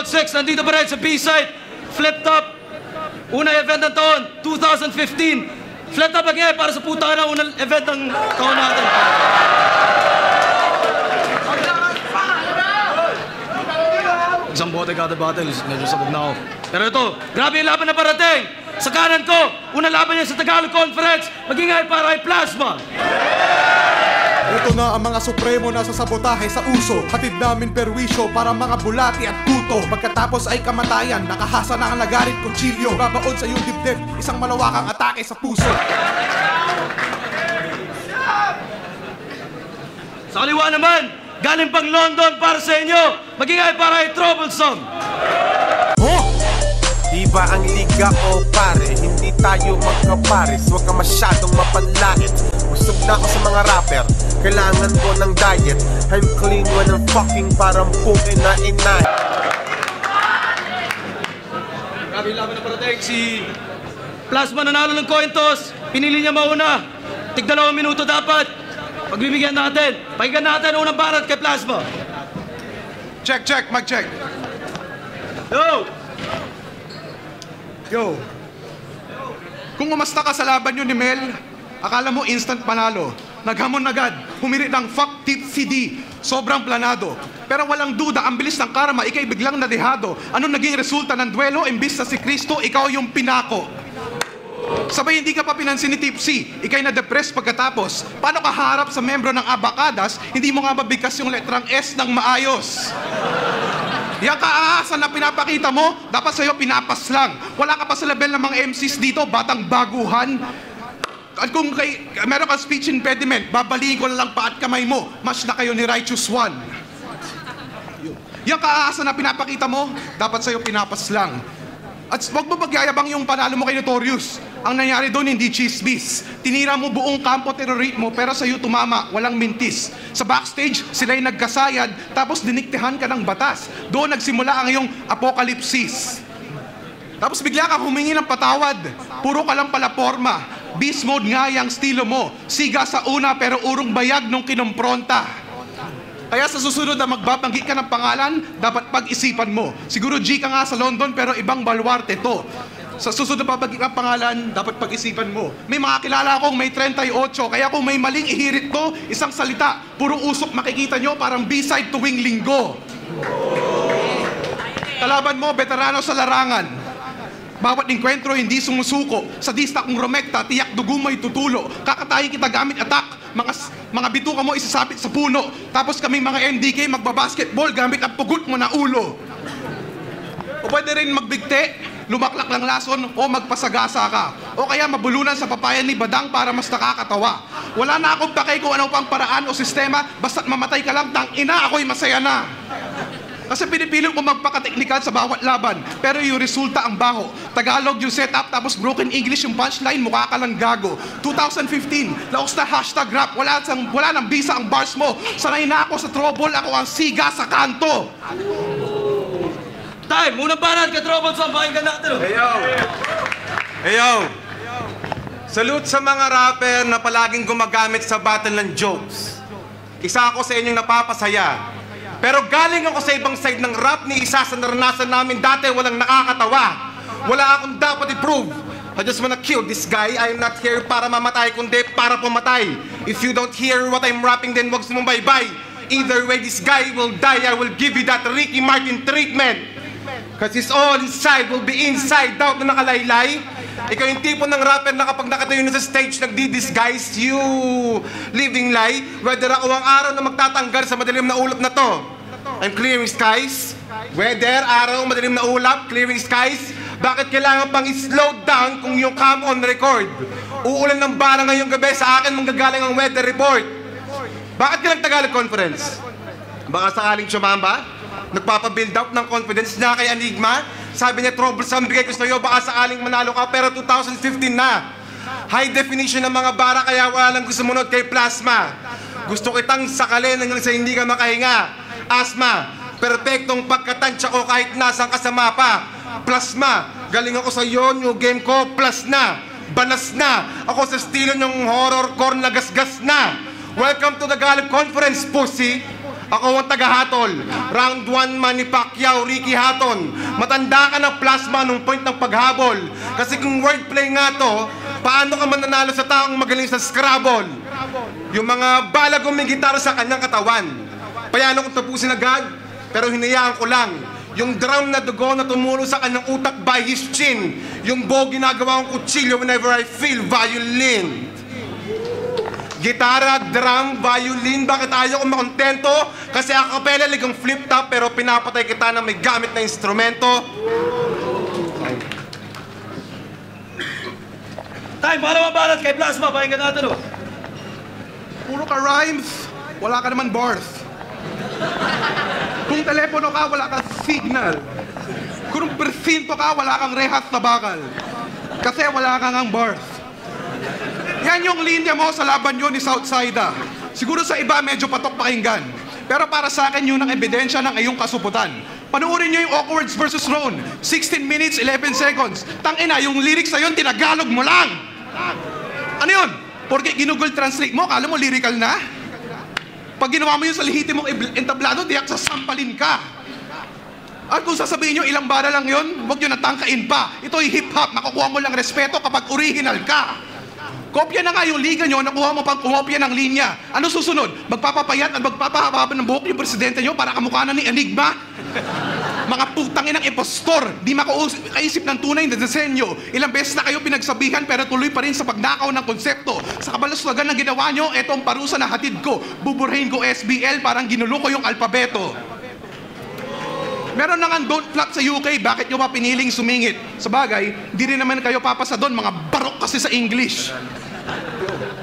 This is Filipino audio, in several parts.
Trouble 6, nandito pa rin sa B-side. Flip Top. Unang event ng taon, 2015. Flip Top again para sa puta na unang event ng taon natin. Isang bote kada battle, medyo sabog na ako. Pero ito, grabe yung laban na parating. Sa kanan ko, unang laban niya sa Tagalog Conference, magingay para kay Plasma. Ito na ang mga supremo na sasabotahe sa uso. Hatid namin perwisyo para mga bulati at kuto. Pagkatapos ay kamatayan, nakahasa na ang nagarit kutsilyo. Babaon sa iyong dibdib, isang malawakang atake sa puso. Sa kaliwa naman, galing pang London para sa inyo, magingay para kay Troublesome. Oh! Diba ang liga o pare, hindi tayo magkapares. Huwag ka masyadong mapanlait. Busog na ako sa mga rapper, kailangan ko ng diet. I'm clean when I'm fucking parang pukin na inay. Grabe laban na parating si Plasma, nanalo ng coin toss. Pinili niya mauna. Tig 2 minuto dapat. Pagbibigyan natin. Pakinggan natin unang barat kay Plasma. Check, check, mag-check. Yo! Yo. Kung umasta ka sa laban yun ni Mel, akala mo instant panalo. Naghamon agad, humirit ng fuck tip CD. Sobrang planado. Pero walang duda, ang bilis ng karma, ikay biglang nadehado. Anong naging resulta ng duelo? Imbis na si Kristo, ikaw yung pinako. Sabay hindi ka pa pinansin ni Tipsy, ikay na-depress pagkatapos. Paano ka harap sa membro ng Abacadas, hindi mo nga mabigkas yung letrang S ng maayos? Yang kaaasan na pinapakita mo, dapat sa'yo pinapas lang. Wala ka pa sa level ng mga MCs dito, batang baguhan. At kung meron kang speech impediment, babaliin ko na lang pa at kamay mo. Match na kayo ni Righteous One. Yang kaaasan na pinapakita mo, dapat sa'yo pinapas lang. At wag mo magyayabang yung panalo mo kay Notorious. Ang nangyari doon, hindi chismis. Tinira mo buong kampo terorist mo, pero sa'yo tumama, walang mintis. Sa backstage, sila'y nagkasayad, tapos diniktihan ka ng batas. Doon nagsimula ang iyong apokalipsis. Tapos bigla kang humingi ng patawad. Puro ka lang pala forma. Beast mode nga yung estilo mo. Siga sa una, pero urong bayag nung kinompronta. Kaya sa susunod na magbabanggit ka ng pangalan, dapat pag-isipan mo. Siguro G ka nga sa London, pero ibang baluarte to. Sa susunod na pabanggit ng pangalan, dapat pag-isipan mo. May mga kilala akong may 38, kaya kung may maling ihirit to, isang salita, puro usok makikita nyo, parang B-side tuwing linggo. Kalaban mo, veterano sa larangan. Bawat inkwentro hindi sumusuko. Sa dista kong romekta, tiyak dugo mo'y tutulo. Kakatayin kita gamit attack. Mga bituka mo isasapit sa puno. Tapos kaming mga MDK magbabasketball gamit ang pugot mo na ulo. O pwede rin magbigte, lumaklak ng lason o magpasagasa ka. O kaya mabulunan sa papayan ni Badang para mas nakakatawa. Wala na akong pakay kung anong pang paraan o sistema, basta't mamatay ka lang, tang ina, ako'y masaya na. Kasi pinipilit mo magpakateknikal sa bawat laban, pero yung resulta ang baho. Tagalog yung setup, tapos broken English yung punchline, mukha ka lang gago. 2015, laos na hashtag rap, wala nang bisa ang bars mo. Sanay na ako sa trouble, ako ang siga sa kanto. Time! Unang barat kay Troublesome, pakinggan natin. Heyo! Salute sa mga rapper na palaging gumagamit sa battle ng jokes. Isa ako sa inyong napapasaya. Pero galing ako sa ibang side ng rap ni isa sa naranasan namin dati, walang nakakatawa. Wala akong dapat i-prove. I just wanna kill this guy. I am not here para mamatay, kundi para pumatay. If you don't hear what I'm rapping, then wag sumubaybay. Either way, this guy will die. I will give you that Ricky Martin treatment. Cause it's all inside, will be inside out na nakalaylay. Ikaw yung tipo ng rapper na kapag nakatayo na sa stage, nagdi-disguise you living lie. Whether ako ang araw na magtatanggal sa madilim na ulap na to, I'm clearing skies. Whether araw madilim na ulap, clearing skies. Bakit kailangan pang i-slow down kung yung cam on record? Uulan ng bara ngayong gabi, sa akin manggagaling ang weather report. Bakit ka nag-Tagalog conference? Baka sakaling sumamba? Nagpapabuild up ng confidence niya kay Enigma. Sabi niya, Troublesome, bigay ko sa'yo, baka sakaling manalo ka, pero 2015 na. High definition ng mga bara, kaya wala lang gusto munod kay Plasma. Gusto kitang sakalin hanggang sa hindi ka makahinga. Asma, perpektong pagkatansya ko kahit nasang kasama pa. Plasma, galing ako sa iyo, new game ko, plus na. Banas na, ako sa estilo ng horrorcore na gasgas na. Welcome to the Tagalog Conference, pussy. Ako ang tagahatol. Round 1 Manny Pacquiao, Ricky Hatton. Matanda ka ng plasma nung point ng paghabol. Kasi kung wordplay nga to, paano ka mananalo sa taong magaling sa Scrabble? Yung mga bala gumigitara sa kanyang katawan. Payano kong tapusin agad, pero hinayaan ko lang. Yung drum na dugo na tumulo sa kanyang utak by his chin. Yung bow ginagawa kong kutsilyo whenever I feel violin. Gitara, drum, violin, bakit ayaw ko makontento? Kasi a cappella ligang flip top pero pinapatay kita na may gamit na instrumento. Time, pangalawang balat kay Plasma. Pakinggan natin o. Puro ka rhymes, wala ka naman bars. Kung telepono ka, wala kang signal. Kung presinto ka, wala kang rehas na bakal. Kasi wala kang ang bars. Yan yung linya mo sa laban nyo ni Southside. Siguro sa iba medyo patok pakinggan. Pero para sa akin yun ang ebidensya ng iyong kasuputan. Panoorin nyo yung Awkwards vs. Ron. 16 minutes, 11 seconds. Tangina, yung lyrics na yun, tinagalog mo lang. Ano yun? Porque ginugol translate mo, kala mo lyrical na? Pag ginawa mo yun sa lihiti mong entablado, tiyak sasampalin ka. At kung sasabihin nyo ilang bara lang yun, huwag nyo natangkain pa. Ito'y hip-hop, makukuha mo lang respeto kapag original ka. Kopya na nga yung liga nyo, nakuha mo pang kumopya ng linya. Ano susunod? Magpapapayat at magpapahaba ng buhok yung presidente nyo para kamukha na ni Enigma? Mga putangin ng impostor, di makaisip ng tunay na disenyo. Ilang beses na kayo pinagsabihan pero tuloy pa rin sa pagnakaw ng konsepto. Sa kabalaswagan ng ginawa nyo, eto ang parusa na hatid ko. Buburhain ko SBL, parang ginulo ko yung alpabeto. Meron na nga don't flop sa UK, bakit nyo pa piniling sumingit? Sa bagay, di rin naman kayo papasa doon, mga barok kasi sa English.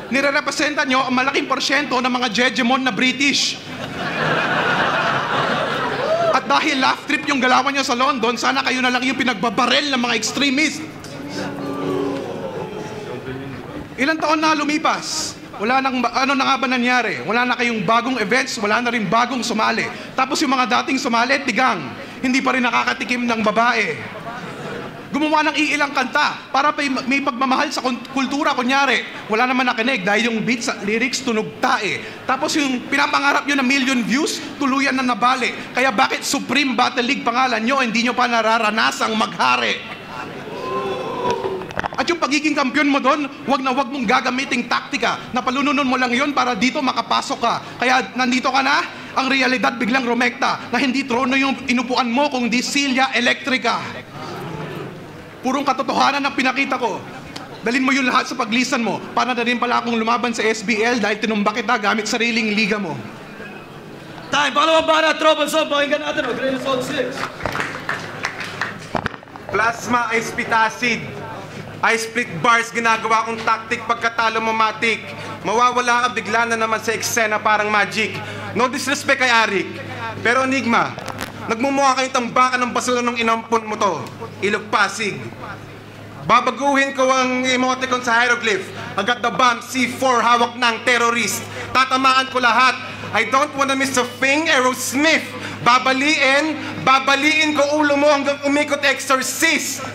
Nire-representa nyo ang malaking porsyento ng mga hegemon na British. At dahil laugh trip yung galawan nyo sa London, sana kayo na lang yung pinagbabarel ng mga extremist. Ilang taon na lumipas? Wala nang, ano na nga ba nangyari? Wala na kayong bagong events, wala na rin bagong sumali. Tapos yung mga dating sumali, tigang, hindi pa rin nakakatikim ng babae. Gumawa ng iilang kanta para may pagmamahal sa kultura, kunyari. Wala naman nakinig dahil yung beats at lyrics tunog tae. Tapos yung pinapangarap nyo na million views, tuluyan na nabali. Kaya bakit Supreme Battle League pangalan nyo, hindi nyo pa nararanasang maghari? At yung pagiging kampiyon mo doon, wag mong gagamiting taktika na palununon mo lang yon para dito makapasok ka. Kaya nandito ka na, ang realidad biglang rumekta na hindi trono yung inupuan mo kung di silya elektrika. Purong katotohanan ang pinakita ko. Dalin mo yun lahat sa paglisan mo para na rin pala akong lumaban sa SBL dahil tinumbak kita gamit sariling liga mo. Time, pangalawang balat, Troublesome. Pakinggan natin o. Green Assault 6. Plasma ay spitacid. I split bars, ginagawa kong tactic pagkatalo mo matik. Mawawala ka bigla na naman sa eksena parang magic. No disrespect kay Arik, pero Enigma, nagmumukha kayong tambakan ng basura nung inampon mo to. Ilog Pasig. Babaguhin ko ang emoticon sa hieroglyph. I got the bomb, C4, hawak ng terrorist. Tatamaan ko lahat. I don't wanna miss a thing, Aerosmith. Babaliin ko ulo mo hanggang umikot exorcist.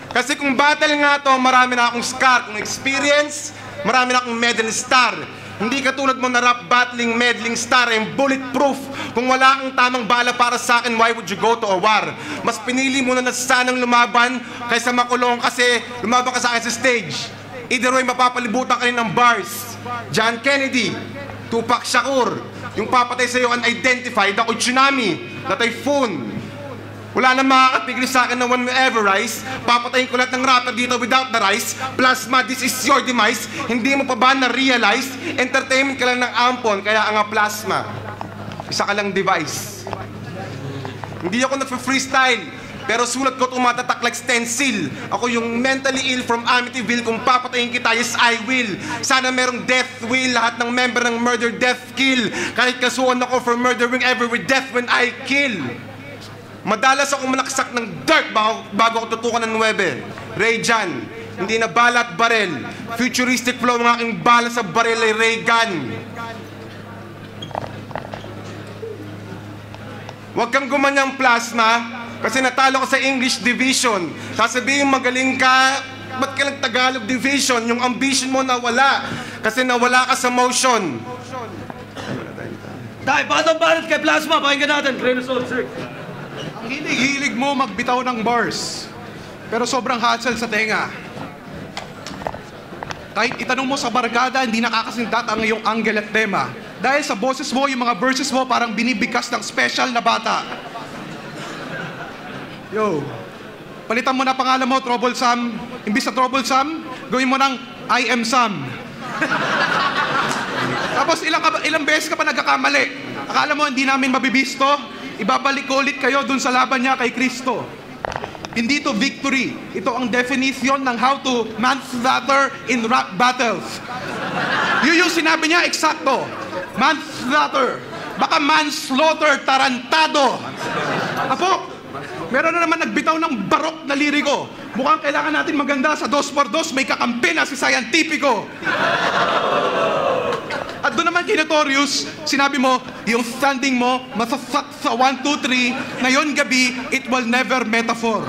Kasi kung battle nga to, marami na akong scar. Kung experience, marami na akong medal star. Hindi katulad mo na rap battling, meddling star, I'm bulletproof. Kung wala kang tamang bala para sa akin, why would you go to a war? Mas pinili mo na sanang lumaban kaysa makulong kasi lumaban ka sa akin sa stage. Either way, mapapalibutan ka rin ng bars. John Kennedy, Tupac Shakur, yung papatay sa'yo unidentified, ako tsunami, na typhoon. Wala nang makakapigil sa akin na one will ever rise. Papatayin ko lahat ng rapper dito without the rise. Plasma, this is your demise. Hindi mo pa ba na-realize? Entertainment ka lang ng ampon, kaya nga Plasma. Isa ka lang device. Hindi ako nag-freestyle, pero sulat ko tumatatak like stencil. Ako yung mentally ill from Amityville. Kung papatayin kita, yes I will. Sana merong death will. Lahat ng member ng murder, death, kill. Kahit kasuhan ako for murdering ever with death when I kill. Madalas akong manaksak ng dirt bago ako tutukan ng 9. Ray Jan, hindi na bala at barel. Futuristic flow ng aking bala sa barel ay Ray Gun. Huwag kang gumanyang Plasma, kasi natalo ko sa English Division. Sasabihin magaling ka, ba't ka lang Tagalog Division? Yung ambition mo nawala, kasi nawala ka sa motion. Tayo, patong banat kay Plasma. Pakinggan natin. Grain of Salt 6. Ang hilig mo magbitaw ng bars, pero sobrang hassle sa tenga. Kahit itanong mo sa barkada, hindi nakakasintat ang iyong angle at tema. Dahil sa boses mo, yung mga verses mo parang binibigkas ng special na bata. Yo, palitan mo na pangalan mo, Trouble Sam. Imbis sa Trouble Sam, gawin mo ng I am Sam. Tapos ilang beses ka pa nagkakamali. Akala mo hindi namin mabibisto? Ibabalik ko ulit kayo dun sa laban niya kay Kristo. Hindi to victory. Ito ang definition ng how to manslaughter in rap battles. Yun yung sinabi niya, eksakto. Manslaughter. Baka manslaughter, tarantado. Apo, meron na naman nagbitaw ng barok na liriko. Mukhang kailangan natin maganda sa 2x2, may kakampi na si Scientifico. At doon naman kay Notorious, sinabi mo, yung standing mo, masasak sa 1, 2, 3, ngayon gabi, it will never metaphor.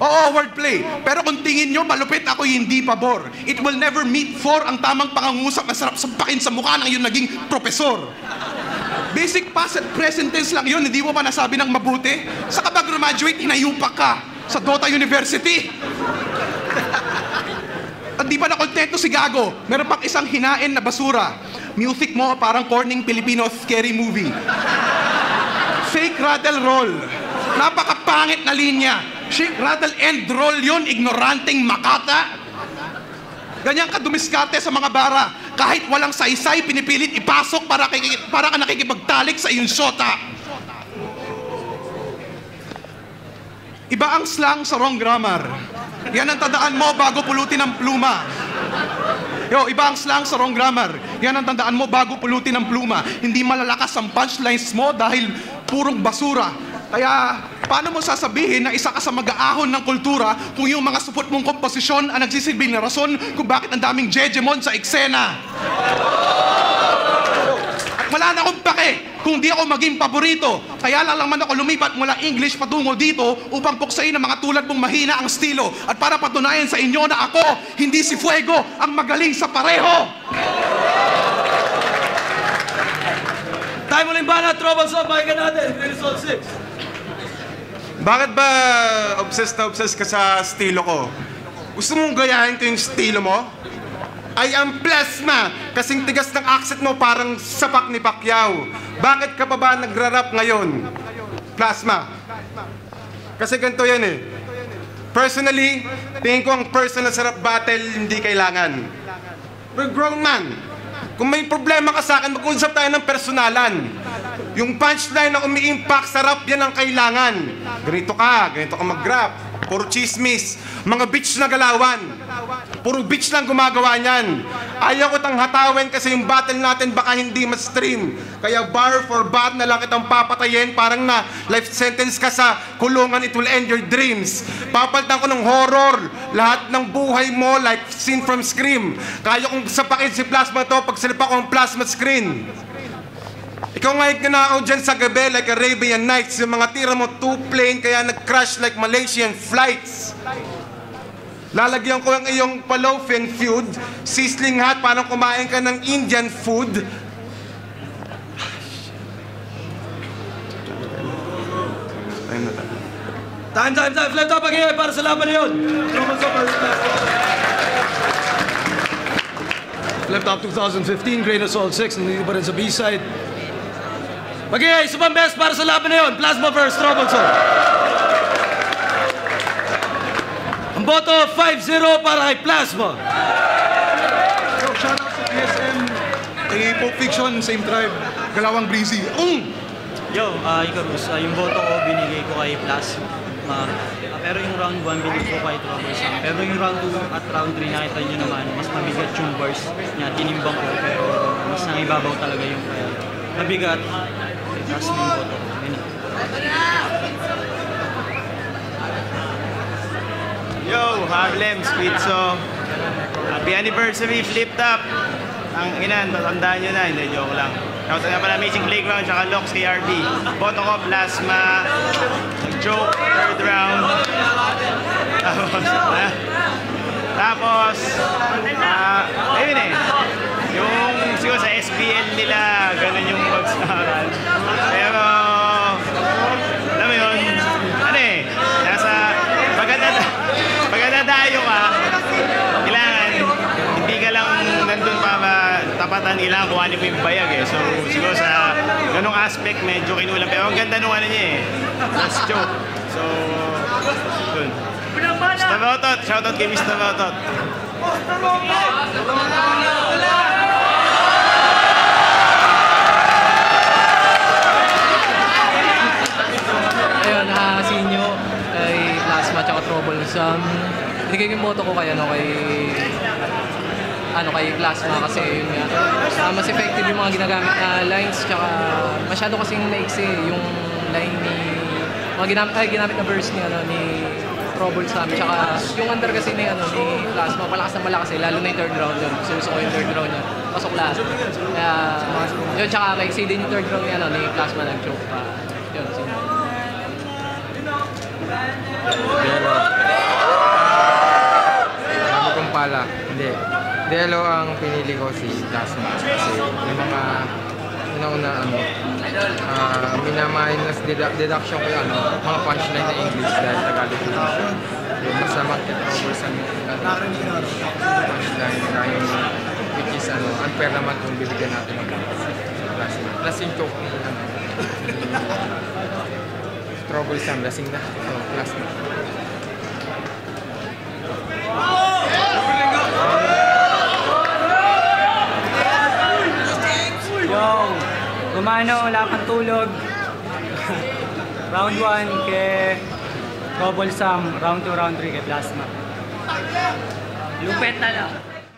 Oo, wordplay. Pero kung tingin nyo, malupit ako hindi pabor. It will never meet for ang tamang pangangusap, masarap sampakin sa mukha ng yung naging profesor. Basic past at present tense lang yun, hindi mo pa nasabi ng mabuti. Sa kapag graduate, hinayupak ka sa Dota University. At di pa nakontento si Gago, meron pang isang hinain na basura. Music mo parang corning Filipino scary movie. Fake rattle roll. Napakapangit na linya. Shake, rattle, and roll yun, ignoranteng makata. Ganyan ka dumiskarte sa mga bara. Kahit walang saysay, pinipilit ipasok para ka nakikipagtalik sa iyong syota. Iba ang slang sa wrong grammar. Yan ang tandaan mo bago pulutin ang pluma. Yo, iba ang slang sa wrong grammar. Yan ang tandaan mo bago pulutin ang pluma. Hindi malalakas ang punchlines mo dahil purong basura. Kaya, paano mo sasabihin na isa ka sa mag-aahon ng kultura kung yung mga supot mong komposisyon ang nagsisilbing na rason kung bakit ang daming jejemon sa eksena? At wala na akong pake kung di ako maging paborito. Kaya lang man ako lumipat mula English patungo dito upang puksain ang mga tulad mong mahina ang estilo. At para patunayan sa inyo na ako, hindi si Fuego ang magaling sa pareho. Tayo mo lang banat, Trouble Salt. Pakinggan natin. Grain of Salt 6. Bakit ba obsessed ka sa estilo ko? Gusto mong gayahin ko yung estilo mo? I am Plasma! Kasing tigas ng accent mo parang sapak ni Pacquiao. Bakit ka pa ba nagra-rap ngayon? Plasma. Kasi ganito yan eh. Personally, tingin ko ang personal sa rap battle hindi kailangan. We're grown man. Kung may problema ka sa akin, mag-usap tayo ng personalan. Yung punchline na umi-impact sa rap, yan ang kailangan. Ganito ka mag-rap. Puro chismis. Mga bitch na galawan. Puro bitch lang gumagawa niyan. Ayaw ko tang hatawin kasi yung battle natin baka hindi ma-stream. Kaya bar for bar na lang kitang papatayin. Parang na life sentence ka sa kulungan, it will end your dreams. Papalitan ko ng horror. Lahat ng buhay mo like scene from Scream. Kaya kong sapakin si Plasma to pag silipa ko ang plasma screen. Ikaw nga ignanakaw dyan sa gabi like Arabian Nights. Yung mga tira mo too plain kaya nag-crash like Malaysian flights. Lalagyan ko ang iyong palofin feud. Sizzling hot, parang kumain ka ng Indian food. Time. Flip top again para sa laban na yun. Trouble Salt para sa Plasma. Flip top 2015, Grain of Salt 6. Nandito pa rin sa B-side. Mag-iay, isa pang best para sa laban na yun. Plasma versus Trouble Salt. Ang boto, 5-0 para kay Plasma. So, shoutout sa PSM, kay Pulp Fiction, same tribe, Galawang Breezy. Yo, Icarus, yung boto ko binigay ko kay Plasma. Pero yung round 1 binigay ko kay Trouble Salt. Pero yung round 2 at round 3 nakita nyo naman, mas mabigat yung bars niya. Tinimbang ko pero mas nangibabaw talaga yung kaya. Mabigat. Tapos yung boto ko. Yo, Harlem, Squidso. Happy anniversary, Flip Top. Ang ina, tandaan nyo na, hindi, joke lang. Shoutout nga pala Amazing Playground, tsaka Lox KRB. Boto ko, Plasma, Joke, third round. Tapos, ayun eh. Yung siguro sa SPL nila, ganun yung tapatan, kailangan kuhanin mo yung bayag eh. So, siguro sa ganong aspect, medyo kinulang. Pero ang ganda nung ano niya eh. Last choke. So, yun. Mr. Bautot, shoutout kay Mr. Bautot. Ayun, sinyo kay Plasma tsaka Troublesome. Binigay ko yung boto ko kay kay Plasma kasi yun nga. Mas effective yung mga ginagamit na lines tsaka masyado kasing maiksi yung line ni ginamit na verse ni Troublesome tsaka yung under kasi ni Plasma malakas na malakas lalo na yung third round yun. Gusto ko yung third round niya. Pasok lahat. Kaya yun tsaka maiksi din yung third round ni Plasma nag-choke pa. Yun, Sabi kong pala, hindi. Delo ang pinili ko si Plasma kasi yung mga una-una minus deduction ko yung mga punchline na English dahil Tagalog lang siya. Yung masamang over sa punchline kayong which is unfair naman kung bibigyan natin ng Plasma. Plus yung choke ni Troublesome, lasing na. So, Plasma. Yo, gumano, wala pang tulog. Round 1 kay Troublesome, round 2, round 3 kay Plasma. Lupet na lang.